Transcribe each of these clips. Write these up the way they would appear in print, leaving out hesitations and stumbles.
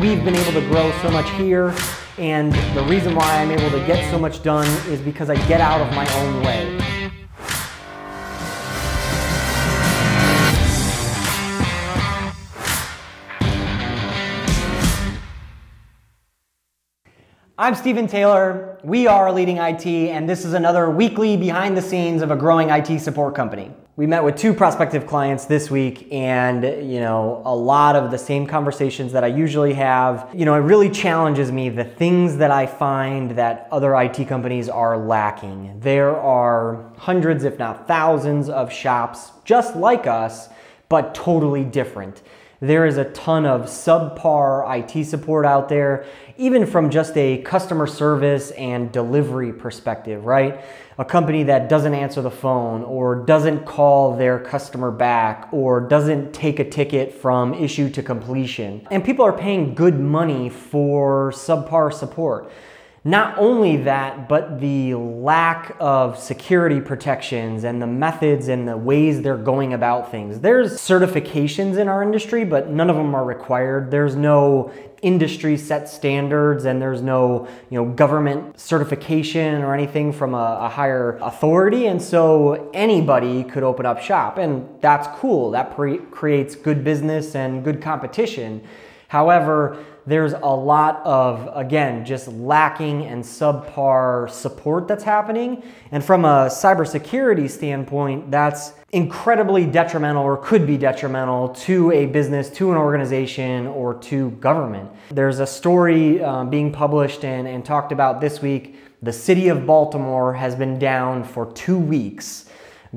we've been able to grow so much here, and the reason why I'm able to get so much done is because I get out of my own way. I'm Stephen Taylor, we are LeadingIT, and this is another weekly behind the scenes of a growing IT support company. We met with 2 prospective clients this week, and a lot of the same conversations that I usually have. It really challenges me, the things that I find that other IT companies are lacking. There are hundreds, if not thousands, of shops just like us, but totally different. There is a ton of subpar IT support out there, even from just a customer service and delivery perspective, right? A company that doesn't answer the phone or doesn't call their customer back or doesn't take a ticket from issue to completion. And people are paying good money for subpar support. Not only that, but the lack of security protections and the methods and the ways they're going about things. There's certifications in our industry, but none of them are required. There's no industry set standards, and there's no government certification or anything from a higher authority. And so anybody could open up shop, and that's cool. That creates good business and good competition. However, there's a lot of, again, just lacking and subpar support that's happening. And from a cybersecurity standpoint, that's incredibly detrimental, or could be detrimental, to a business, to an organization, or to government. There's a story being published and talked about this week. The city of Baltimore has been down for 2 weeks.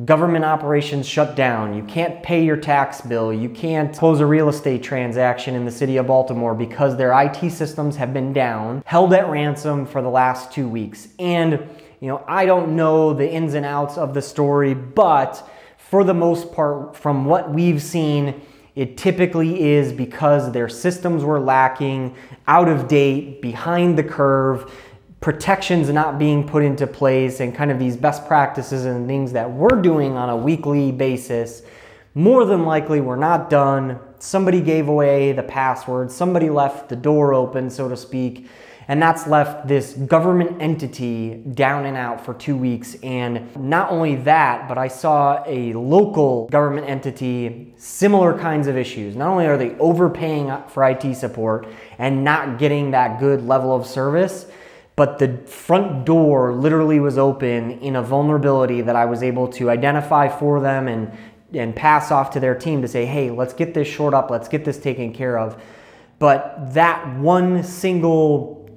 Government operations shut down. You can't pay your tax bill. You can't close a real estate transaction in the city of Baltimore because their IT systems have been down, held at ransom for the last 2 weeks. And, I don't know the ins and outs of the story, but for the most part, from what we've seen, it typically is because their systems were lacking, out of date, behind the curve, protections not being put into place, and kind of these best practices and things that we're doing on a weekly basis. More than likely, we're not done. Somebody gave away the password, somebody left the door open, so to speak, and that's left this government entity down and out for 2 weeks. And not only that, but I saw a local government entity, similar kinds of issues. Not only are they overpaying for IT support and not getting that good level of service, but the front door literally was open in a vulnerability that I was able to identify for them and pass off to their team to say, hey, let's get this shored up, let's get this taken care of. But that one single,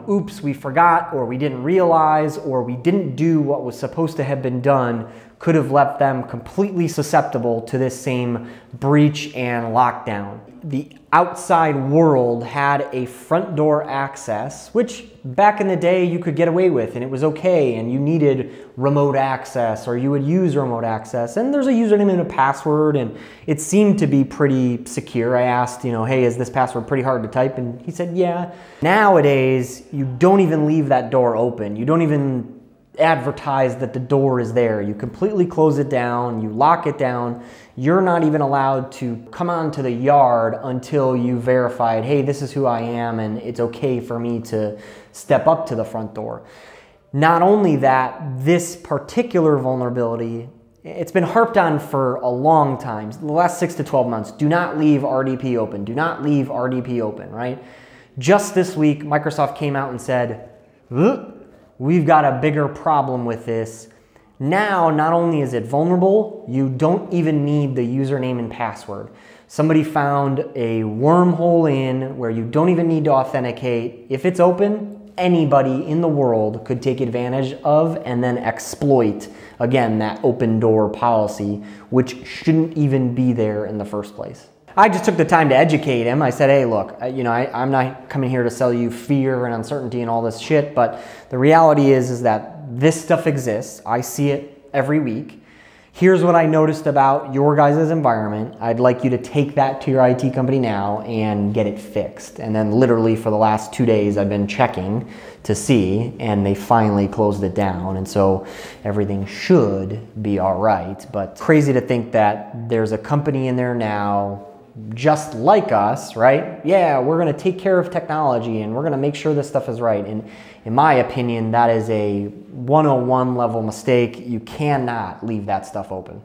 oops, we forgot, or we didn't realize, or we didn't do what was supposed to have been done, could have left them completely susceptible to this same breach and lockdown. The outside world had a front door access, which back in the day you could get away with, and it was okay, and you needed remote access, or you would use remote access, and there's a username and a password, and it seemed to be pretty secure. I asked, hey, is this password pretty hard to type? And he said, yeah. Nowadays, you don't even leave that door open. You don't even advertise that the door is there. You completely close it down, you lock it down. You're not even allowed to come onto the yard until you verified, hey, this is who I am, and it's okay for me to step up to the front door. Not only that, this particular vulnerability, it's been harped on for a long time, the last 6 to 12 months. Do not leave RDP open. Do not leave RDP open, right? Just this week, Microsoft came out and said, we've got a bigger problem with this. Now, not only is it vulnerable, you don't even need the username and password. Somebody found a wormhole in where you don't even need to authenticate. If it's open, anybody in the world could take advantage of and then exploit, again, that open door policy, which shouldn't even be there in the first place. I just took the time to educate him. I said, hey, look, I'm not coming here to sell you fear and uncertainty and all this shit, but the reality is that this stuff exists. I see it every week. Here's what I noticed about your guys' environment. I'd like you to take that to your IT company now and get it fixed. And then literally for the last 2 days, I've been checking to see, and they finally closed it down. And so everything should be all right. But crazy to think that there's a company in there now just like us, right? Yeah, we're going to take care of technology and we're going to make sure this stuff is right. And in my opinion, that is a 101 level mistake. You cannot leave that stuff open.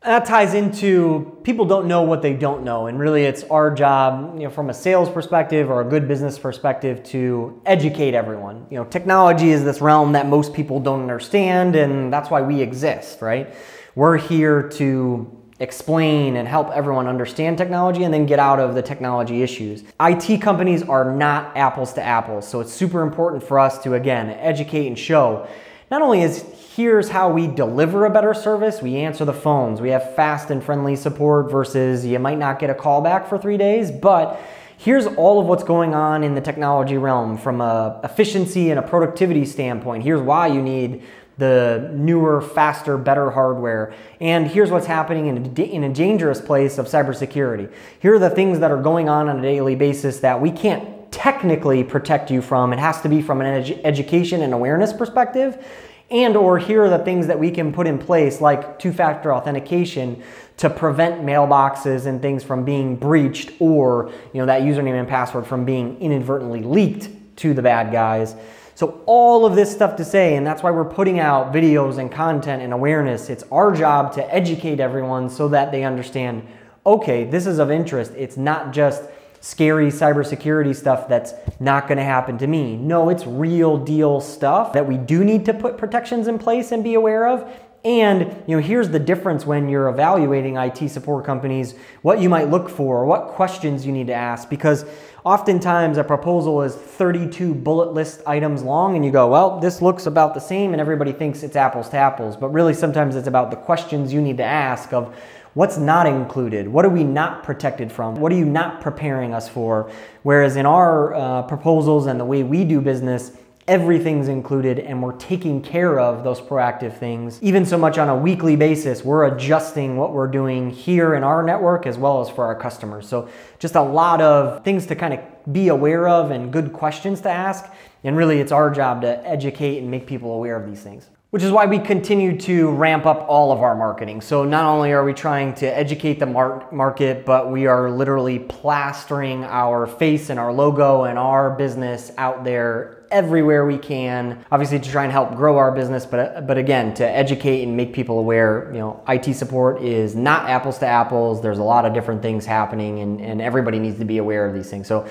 That ties into people don't know what they don't know, and really it's our job, from a sales perspective or a good business perspective, to educate everyone. Technology is this realm that most people don't understand, and that's why we exist, right? We're here to explain and help everyone understand technology and then get out of the technology issues. IT companies are not apples to apples, so it's super important for us to, again, educate and show. Not only is here's how we deliver a better service, we answer the phones, we have fast and friendly support versus you might not get a call back for 3 days, but here's all of what's going on in the technology realm from a efficiency and a productivity standpoint. Here's why you need the newer, faster, better hardware. And here's what's happening in a dangerous place of cybersecurity. Here are the things that are going on a daily basis that we can't technically protect you from. It has to be from an education and awareness perspective. And or here are the things that we can put in place, like two-factor authentication, to prevent mailboxes and things from being breached, or that username and password from being inadvertently leaked to the bad guys. So all of this stuff to say, and that's why we're putting out videos and content and awareness. It's our job to educate everyone so that they understand, okay, this is of interest. It's not just scary cybersecurity stuff that's not going to happen to me. No, it's real deal stuff that we do need to put protections in place and be aware of. And here's the difference when you're evaluating IT support companies, what you might look for, what questions you need to ask, because oftentimes a proposal is 32 bullet list items long and you go, well, this looks about the same, and everybody thinks it's apples to apples. But really sometimes it's about the questions you need to ask of what's not included, what are we not protected from, what are you not preparing us for? Whereas in our proposals and the way we do business, everything's included and we're taking care of those proactive things. Even so much on a weekly basis, we're adjusting what we're doing here in our network as well as for our customers. So just a lot of things to kind of be aware of and good questions to ask. And really it's our job to educate and make people aware of these things. Which is why we continue to ramp up all of our marketing. So not only are we trying to educate the market, but we are literally plastering our face and our logo and our business out there everywhere we can, obviously to try and help grow our business, but again, to educate and make people aware. IT support is not apples to apples. There's a lot of different things happening, and everybody needs to be aware of these things. So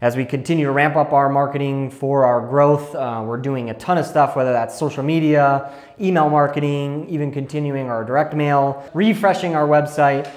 as we continue to ramp up our marketing for our growth, we're doing a ton of stuff, whether that's social media, email marketing, even continuing our direct mail, refreshing our website,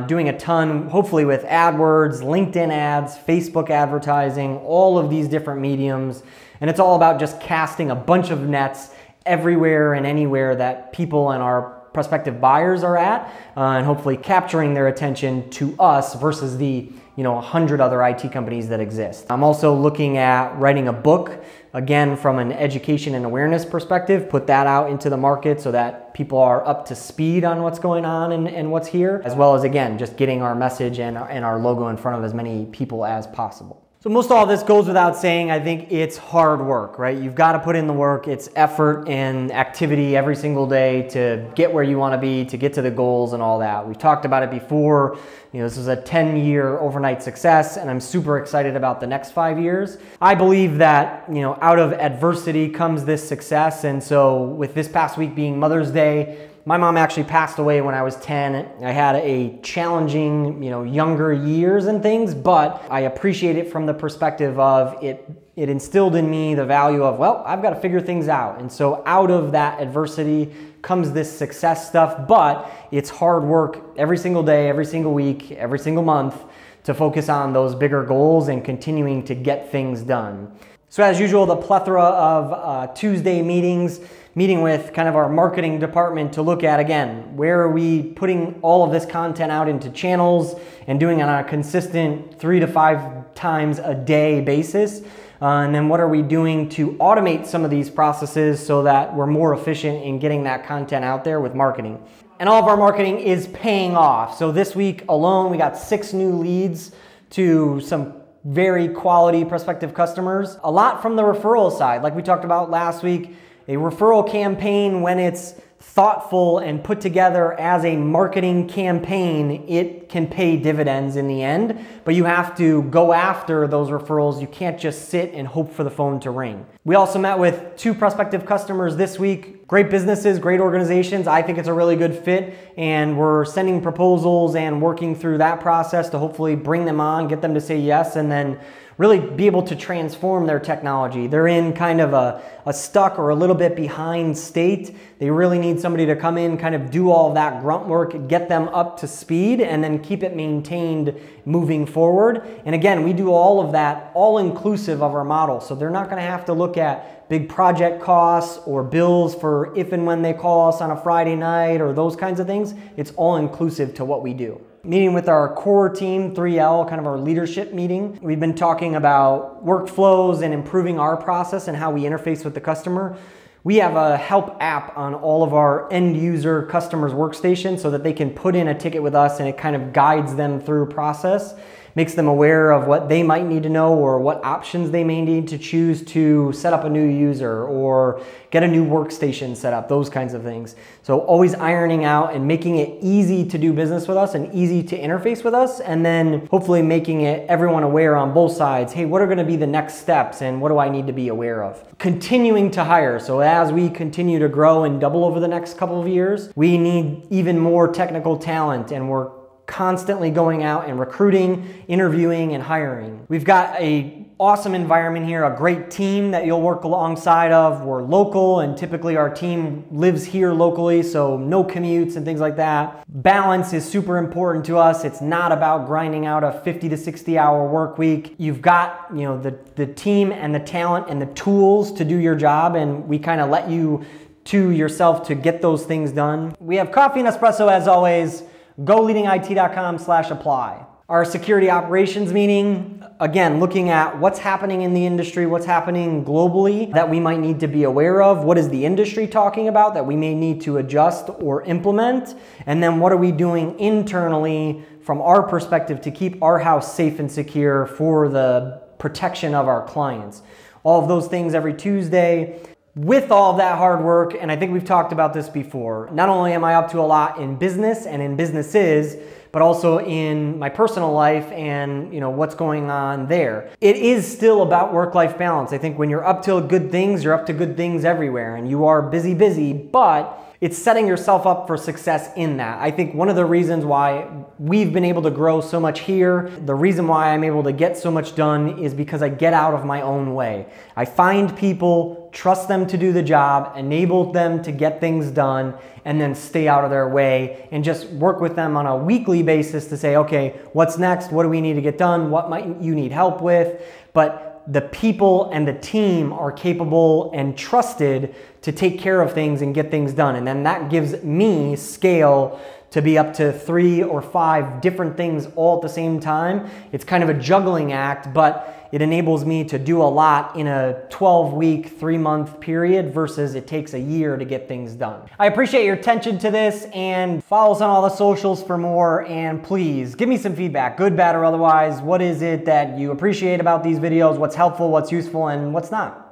doing a ton, hopefully with AdWords, LinkedIn ads, Facebook advertising, all of these different mediums. And it's all about just casting a bunch of nets everywhere and anywhere that people and our prospective buyers are at, and hopefully capturing their attention to us versus the 100 other IT companies that exist. I'm also looking at writing a book, again, from an education and awareness perspective, put that out into the market so that people are up to speed on what's going on and what's here, as well as, again, just getting our message and our logo in front of as many people as possible. So most all of this goes without saying. I think it's hard work, right? You've got to put in the work. It's effort and activity every single day to get where you want to be, to get to the goals and all that. We've talked about it before. This is a 10-year overnight success, and I'm super excited about the next 5 years. I believe that, out of adversity comes this success. And so with this past week being Mother's Day, my mom actually passed away when I was 10. I had a challenging, younger years and things, but I appreciate it from the perspective of it instilled in me the value of, well, I've got to figure things out. And so out of that adversity comes this success stuff, but it's hard work every single day, every single week, every single month to focus on those bigger goals and continuing to get things done. So as usual, the plethora of Tuesday meetings, meeting with kind of our marketing department to look at, again, where are we putting all of this content out into channels and doing it on a consistent 3 to 5 times a day basis. And then what are we doing to automate some of these processes so that we're more efficient in getting that content out there with marketing. And all of our marketing is paying off. So this week alone, we got 6 new leads to some very quality prospective customers. A lot from the referral side, like we talked about last week. A referral campaign, when it's thoughtful and put together as a marketing campaign, it can pay dividends in the end, but you have to go after those referrals. You can't just sit and hope for the phone to ring. We also met with 2 prospective customers this week. Great businesses, great organizations. I think it's a really good fit, and we're sending proposals and working through that process to hopefully bring them on, get them to say yes, and then really be able to transform their technology. They're in kind of a stuck or a little bit behind state. They really need somebody to come in, kind of do all of that grunt work, get them up to speed, and then keep it maintained moving forward. And again, we do all of that all inclusive of our model. So they're not gonna have to look at big project costs or bills for if and when they call us on a Friday night or those kinds of things. It's all inclusive to what we do. Meeting with our core team, 3L, kind of our leadership meeting. We've been talking about workflows and improving our process and how we interface with the customer. We have a help app on all of our end user customers' workstations so that they can put in a ticket with us and it kind of guides them through process, makes them aware of what they might need to know or what options they may need to choose to set up a new user or get a new workstation set up, those kinds of things. So always ironing out and making it easy to do business with us and easy to interface with us, and then hopefully making it everyone aware on both sides. Hey, what are gonna be the next steps and what do I need to be aware of? Continuing to hire. So as we continue to grow and double over the next couple of years, we need even more technical talent, and we're constantly going out and recruiting, interviewing, and hiring. We've got an awesome environment here, a great team that you'll work alongside of. We're local, and typically our team lives here locally, so no commutes and things like that. Balance is super important to us. It's not about grinding out a 50 to 60 hour work week. You've got, you know, the team and the talent and the tools to do your job, and we kind of let you to yourself to get those things done. We have coffee and espresso as always. Go leadingit.com/apply. Our security operations meeting, again, looking at what's happening in the industry, what's happening globally that we might need to be aware of, what is the industry talking about that we may need to adjust or implement, and then what are we doing internally from our perspective to keep our house safe and secure for the protection of our clients. All of those things every Tuesday. With all of that hard work, and I think we've talked about this before, not only am I up to a lot in business and in businesses, but also in my personal life and, you know, what's going on there. It is still about work-life balance. I think when you're up to good things, you're up to good things everywhere, and you are busy, but it's setting yourself up for success in that. I think one of the reasons why we've been able to grow so much here, the reason why I'm able to get so much done is because I get out of my own way. I find people, trust them to do the job, enable them to get things done, and then stay out of their way and just work with them on a weekly basis to say, okay, what's next? What do we need to get done? What might you need help with? But the people and the team are capable and trusted to take care of things and get things done. And then that gives me scale to be up to 3 or 5 different things all at the same time. It's kind of a juggling act, but it enables me to do a lot in a 12-week, 3-month period versus it takes a year to get things done. I appreciate your attention to this, and follow us on all the socials for more, and please give me some feedback, good, bad, or otherwise. What is it that you appreciate about these videos? What's helpful, what's useful, and what's not?